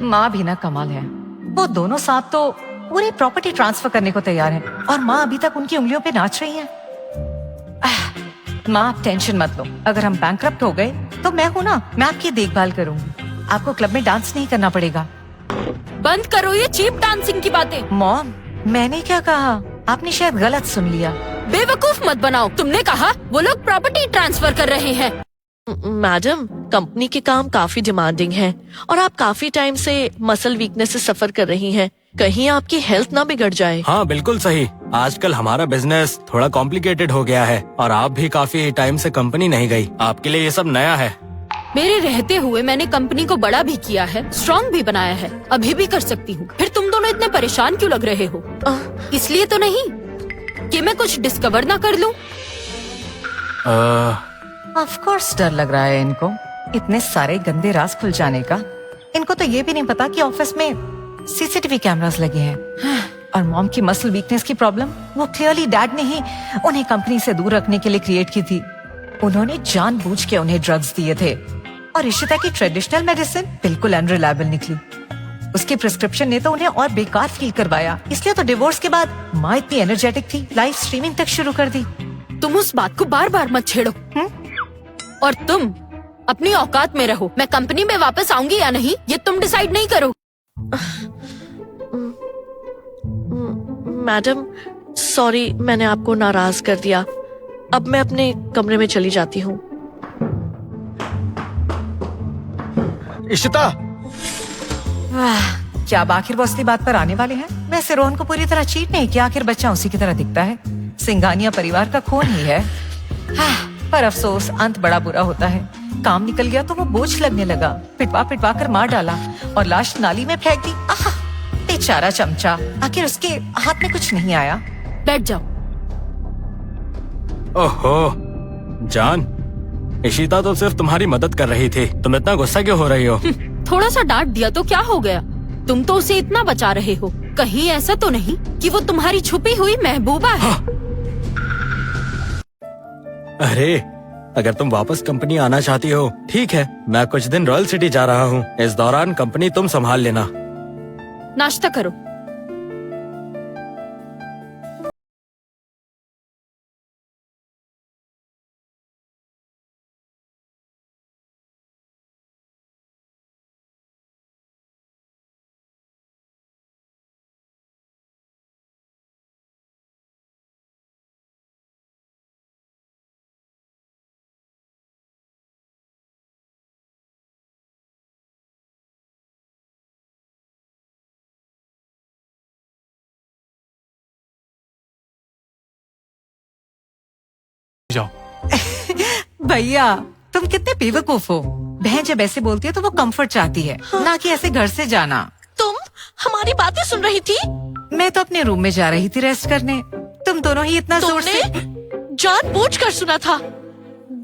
माँ भी ना कमाल है, वो दोनों साथ तो पूरी प्रॉपर्टी ट्रांसफर करने को तैयार है और माँ अभी तक उनकी उंगलियों पे नाच रही है। माँ आप टेंशन मत लो, अगर हम बैंकरप्ट हो गए तो मैं हूँ ना, मैं आपकी देखभाल करूंगी। आपको क्लब में डांस नहीं करना पड़ेगा। बंद करो ये चीप डांसिंग की बातें। मॉम, मैंने क्या कहा? आपने शायद गलत सुन लिया। बेवकूफ मत बनाओ, तुमने कहा वो लोग प्रॉपर्टी ट्रांसफर कर रहे हैं। मैडम, कंपनी के काम काफी डिमांडिंग हैं और आप काफी टाइम से मसल वीकनेस से सफर कर रही हैं। कहीं आपकी हेल्थ ना बिगड़ जाए। हाँ बिल्कुल सही। आजकल हमारा बिजनेस थोड़ा कॉम्प्लिकेटेड हो गया है और आप भी काफी टाइम से कंपनी नहीं गई। आपके लिए ये सब नया है। मेरे रहते हुए मैंने कंपनी को बड़ा भी किया है, स्ट्रॉन्ग भी बनाया है, अभी भी कर सकती हूँ। फिर तुम दोनों इतने परेशान क्यों लग रहे हो? इसलिए तो नहीं कि मैं कुछ डिस्कवर ना कर लूं। ऑफ कोर्स डर लग रहा है इनको, इतने सारे गंदे राज खुल जाने का। इनको तो ये भी नहीं पता कि ऑफिस में सीसीटीवी कैमरास लगे हैं। और मॉम की मसल वीकनेस की प्रॉब्लम वो क्लियरली डैड ने ही उन्हें कंपनी से दूर रखने के लिए क्रिएट की थी। उन्होंने जानबूझ के उन्हें ड्रग्स दिए थे और इशिता की ट्रेडिशनल मेडिसिन बिल्कुल अनरिलायबल निकली। उसके प्रिस्क्रिप्शन ने तो उन्हें और बेकार फील करवाया। इसलिए तो डिवोर्स के बाद माँ इतनी एनर्जेटिक थी, लाइव स्ट्रीमिंग तक शुरू कर दी। तुम उस बात को बार बार मत छेड़ो। और तुम अपनी औकात में रहो। मैं कंपनी में वापस आऊंगी या नहीं ये तुम डिसाइड नहीं करो। मैडम सॉरी, मैंने आपको नाराज कर दिया। अब मैं अपने कमरे में चली जाती हूँ। इशिता, वाह, क्या अब आखिर वो असली बात पर आने वाले हैं? वैसे रोहन को पूरी तरह चीट नहीं किया, आखिर बच्चा उसी की तरह दिखता है। सिंघानिया परिवार का खून ही है। पर अफसोस अंत बड़ा बुरा होता है। काम निकल गया तो वो बोझ लगने लगा, पिटवा पिटवा कर मार डाला और लाश नाली में फेंक दी। बेचारा चमचा, आखिर उसके हाथ में कुछ नहीं आया। बैठ जाओ। ओहो जान, इशिता तो सिर्फ तुम्हारी मदद कर रही थी, तुम इतना गुस्सा क्यों हो रही हो? थोड़ा सा डांट दिया तो क्या हो गया? तुम तो उसे इतना बचा रहे हो, कहीं ऐसा तो नहीं कि वो तुम्हारी छुपी हुई महबूबा है? अरे अगर तुम वापस कंपनी आना चाहती हो ठीक है, मैं कुछ दिन रॉयल सिटी जा रहा हूँ। इस दौरान कंपनी तुम संभाल लेना। नाश्ता करो। जाओ। भैया तुम कितने बेवकूफ हो। बहन जब ऐसे बोलती है तो वो कंफर्ट चाहती है, ना कि ऐसे घर से जाना। तुम हमारी बातें सुन रही थी? मैं तो अपने रूम में जा रही थी रेस्ट करने। तुम दोनों ही इतना जोर से। जानबूझकर सुना था।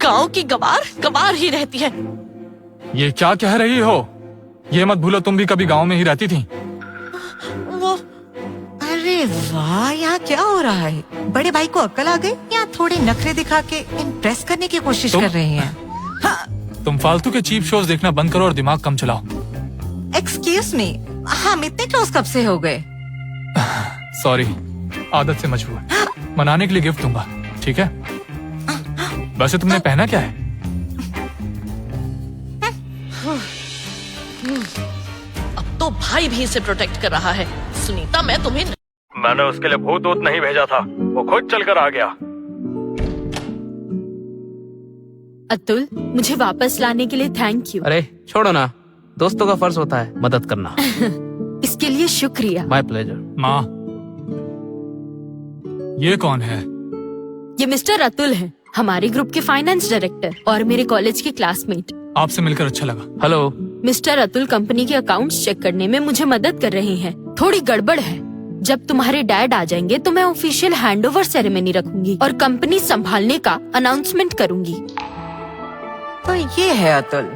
गांव की गवार गवार ही रहती है। ये क्या कह रही हो? ये मत भूलो तुम भी कभी गांव में ही रहती थी। वो अरे वाह, यहाँ क्या हो रहा है? बड़े भाई को अक्ल आ गई या थोड़े नखरे दिखा के इम्प्रेस करने की कोशिश कर रही हैं? तुम फालतू के चीप शोज देखना बंद करो और दिमाग कम चलाओ। एक्सक्यूज मी, हम इतने क्लोज कब से हो गए? सॉरी, आदत से मजबूर। मनाने के लिए गिफ्ट दूंगा, ठीक है? वैसे तुमने पहना क्या है? अब तो भाई भी इसे प्रोटेक्ट कर रहा है। सुनीता, मैं तुम्हें मैंने उसके लिए भूत ऊत नहीं भेजा था, वो खुद चलकर आ गया। अतुल, मुझे वापस लाने के लिए थैंक यू। अरे छोड़ो ना, दोस्तों का फर्ज होता है मदद करना। इसके लिए शुक्रिया। My pleasure. माँ, ये कौन है? ये मिस्टर अतुल हैं, हमारे ग्रुप के फाइनेंस डायरेक्टर और मेरे कॉलेज के क्लासमेट। आपसे मिलकर अच्छा लगा। हेलो। मिस्टर अतुल कंपनी के अकाउंट्स चेक करने में मुझे मदद कर रहे हैं। थोड़ी गड़बड़ है। जब तुम्हारे डैड आ जाएंगे तो मैं ऑफिशियल हैंडओवर सेरेमनी रखूंगी और कंपनी संभालने का अनाउंसमेंट करूंगी। तो ये है अतुल,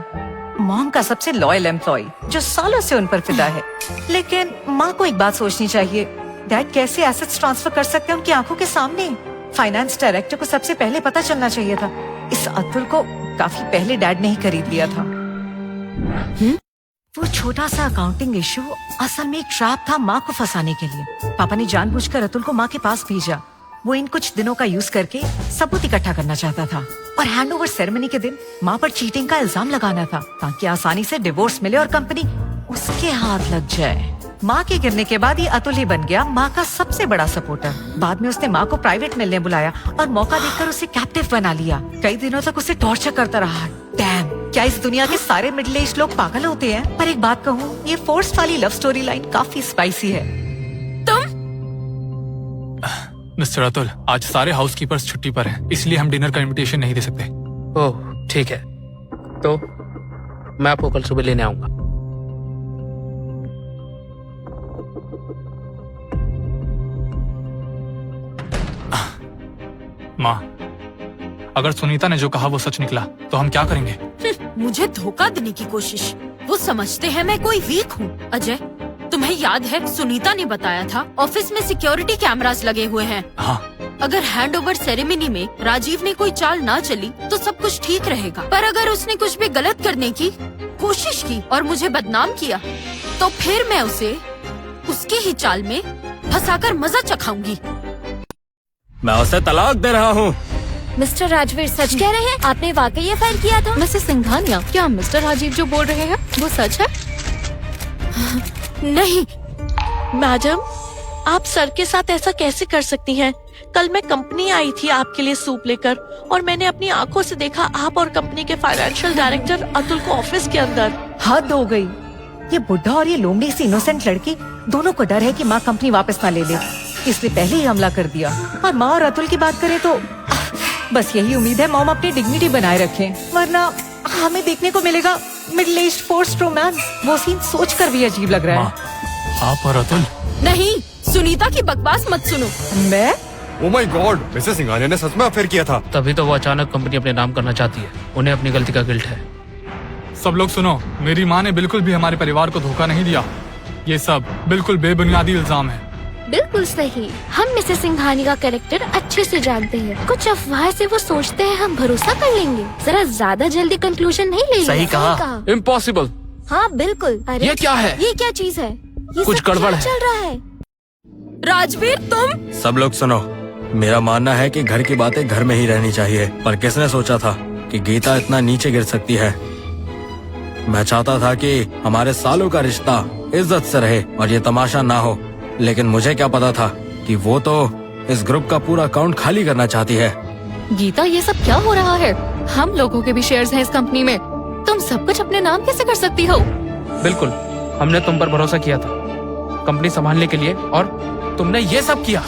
मॉम का सबसे लॉयल एम्प्लॉय जो सालों से उन पर फिदा है। लेकिन माँ को एक बात सोचनी चाहिए, डैड कैसे एसेट्स ट्रांसफर कर सकते हैं उनकी आंखों के सामने? फाइनेंस डायरेक्टर को सबसे पहले पता चलना चाहिए था। इस अतुल को काफी पहले डैड ने ही खरीद लिया था। वो छोटा सा अकाउंटिंग इशू असल में एक ट्रैप था माँ को फंसाने के लिए। पापा ने जानबूझकर अतुल को माँ के पास भेजा। वो इन कुछ दिनों का यूज करके सबूत इकट्ठा करना चाहता था और हैंडओवर सेरेमनी के दिन माँ पर चीटिंग का इल्जाम लगाना था ताकि आसानी से डिवोर्स मिले और कंपनी उसके हाथ लग जाए। माँ के गिरने के बाद ही अतुल ही बन गया माँ का सबसे बड़ा सपोर्टर। बाद में उसने माँ को प्राइवेट मिलने बुलाया और मौका देखकर उसे कैप्टिव बना लिया। कई दिनों तक उसे टॉर्चर करता रहा। डैम, क्या इस दुनिया के सारे मिडिल एज लोग पागल होते हैं? पर एक बात कहूँ, ये फोर्स वाली लव स्टोरी लाइन काफी स्पाइसी है। तुम मिस्टर अतुल, आज सारे हाउसकीपर्स छुट्टी पर हैं, इसलिए हम डिनर का इनविटेशन नहीं दे सकते। ओह ठीक है, तो मैं आपको कल सुबह लेने आऊंगा। माँ, अगर सुनीता ने जो कहा वो सच निकला तो हम क्या करेंगे? मुझे धोखा देने की कोशिश। वो समझते हैं मैं कोई वीक हूँ। अजय, तुम्हें याद है सुनीता ने बताया था ऑफिस में सिक्योरिटी कैमरास लगे हुए हैं। हाँ। अगर हैंडओवर सेरेमनी में राजीव ने कोई चाल ना चली तो सब कुछ ठीक रहेगा, पर अगर उसने कुछ भी गलत करने की कोशिश की और मुझे बदनाम किया तो फिर मैं उसे उसकी ही चाल में फंसाकर मजा चखाऊंगी। मैं उसे तलाक दे रहा हूँ। मिस्टर राजवीर सच कह रहे हैं? आपने वाकई ये फाइल किया था? मिसेस सिंघानिया, क्या मिस्टर राजीव जो बोल रहे हैं वो सच है? नहीं मैडम, आप सर के साथ ऐसा कैसे कर सकती हैं? कल मैं कंपनी आई थी आपके लिए सूप लेकर और मैंने अपनी आंखों से देखा आप और कंपनी के फाइनेंशियल डायरेक्टर अतुल को ऑफिस के अंदर। हद हो गई। ये बुढ़ा और ये लोमड़ी सी इनोसेंट लड़की दोनों को डर है कि माँ कंपनी वापस ना ले ले, इसलिए पहले ही हमला कर दिया। और माँ और अतुल की बात करें तो बस यही उम्मीद है मॉम अपनी डिग्निटी बनाए रखें, वरना हमें देखने को मिलेगा मिडिल एज फोर्स्ड रोमांस। वो सीन सोचकर भी अजीब लग रहा है। आप और अतुल? नहीं, सुनीता की बकवास मत सुनो। मैं? Oh my God, Mrs Singhania ने सच में अफेयर किया था। तभी तो वो अचानक कंपनी अपने नाम करना चाहती है। उन्हें अपनी गलती का गिल्ट है। सब लोग सुनो, मेरी माँ ने बिल्कुल भी हमारे परिवार को धोखा नहीं दिया। ये सब बिल्कुल बेबुनियादी इल्जाम है। बिल्कुल सही। हम मिसेस सिंघानिया का कैरेक्टर अच्छे से जानते हैं। कुछ अफवाह से वो सोचते हैं हम भरोसा कर लेंगे। जरा ज्यादा जल्दी कंक्लूजन नहीं ले सही कहा। इम्पॉसिबल। हाँ बिल्कुल। अरे ये क्या है? ये क्या चीज है? ये कुछ सब गड़बड़ क्या है। चल रहा है? राजवीर, तुम? सब लोग सुनो, मेरा मानना है कि घर की बातें घर में ही रहनी चाहिए, पर किसने सोचा था कि गीता इतना नीचे गिर सकती है। मैं चाहता था कि हमारे सालों का रिश्ता इज्जत से रहे और ये तमाशा ना हो, लेकिन मुझे क्या पता था कि वो तो इस ग्रुप का पूरा अकाउंट खाली करना चाहती है। गीता, ये सब क्या हो रहा है? हम लोगों के भी शेयर्स हैं इस कंपनी में। तुम सब कुछ अपने नाम कैसे कर सकती हो? बिल्कुल, हमने तुम पर भरोसा किया था कंपनी संभालने के लिए, और तुमने ये सब किया।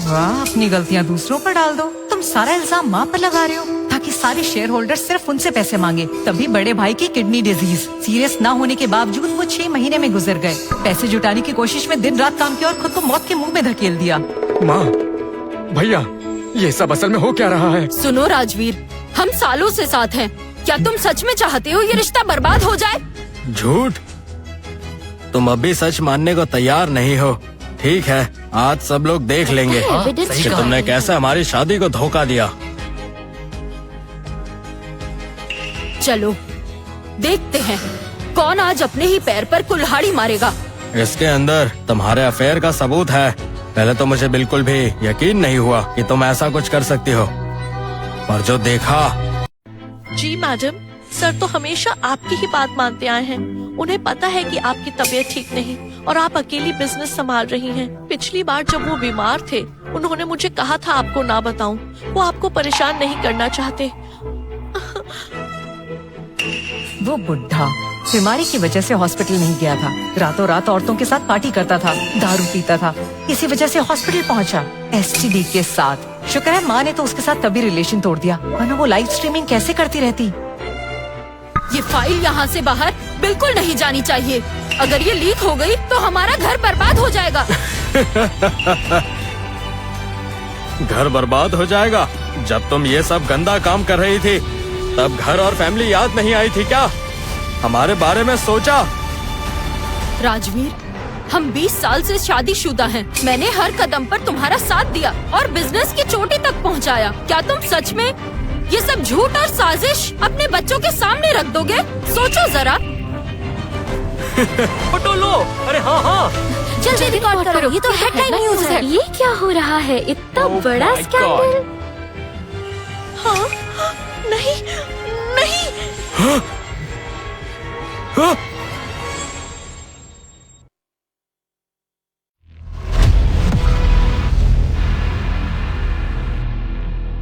वाह, अपनी गलतियाँ दूसरों पर डाल दो। तुम सारा इल्जाम माँ पर लगा रहे हो ताकि सारे शेयर होल्डर सिर्फ उनसे पैसे मांगे। तभी बड़े भाई की किडनी डिजीज सीरियस ना होने के बावजूद वो 6 महीने में गुजर गए। पैसे जुटाने की कोशिश में दिन रात काम किया और खुद को मौत के मुंह में धकेल दिया। माँ, भैया, ये सब असल में हो क्या रहा है? सुनो राजवीर, हम सालों से साथ हैं। क्या तुम सच में चाहते हो ये रिश्ता बर्बाद हो जाए? झूठ? तुम अभी सच मानने को तैयार नहीं हो। ठीक है, आज सब लोग देख लेंगे कि तुमने कैसे हमारी शादी को धोखा दिया। चलो देखते हैं कौन आज अपने ही पैर पर कुल्हाड़ी मारेगा। इसके अंदर तुम्हारे अफेयर का सबूत है। पहले तो मुझे बिल्कुल भी यकीन नहीं हुआ कि तुम ऐसा कुछ कर सकती हो, पर जो देखा। जी मैडम, सर तो हमेशा आपकी ही बात मानते आए हैं। उन्हें पता है कि आपकी तबीयत ठीक नहीं और आप अकेली बिजनेस संभाल रही हैं। पिछली बार जब वो बीमार थे, उन्होंने मुझे कहा था आपको ना बताऊं। वो आपको परेशान नहीं करना चाहते। वो बुढ़ा बीमारी की वजह से हॉस्पिटल नहीं गया था। रातों रात औरतों के साथ पार्टी करता था, दारू पीता था। इसी वजह से हॉस्पिटल पहुंचा एसटीडी के साथ। शुक्र है माँ ने तो उसके साथ तभी रिलेशन तोड़ दिया, वरना वो लाइव स्ट्रीमिंग कैसे करती रहती। ये फाइल यहाँ से बाहर बिल्कुल नहीं जानी चाहिए। अगर ये लीक हो गई तो हमारा घर बर्बाद हो जाएगा। घर बर्बाद हो जाएगा? जब तुम ये सब गंदा काम कर रही थी तब घर और फैमिली याद नहीं आई थी क्या? हमारे बारे में सोचा? राजवीर, हम 20 साल से शादीशुदा हैं। मैंने हर कदम पर तुम्हारा साथ दिया और बिजनेस की चोटी तक पहुंचाया। क्या तुम सच में ये सब झूठ और साजिश अपने बच्चों के सामने रख दोगे? सोचो जरा। फोटो लो। अरे हाँ हाँ, जल्दी रिकॉर्ड करो, ये तो हेडलाइन न्यूज है। ये क्या हो रहा है? इतना बड़ा my स्कैंडल। हाँ, नहीं नहीं हाँ?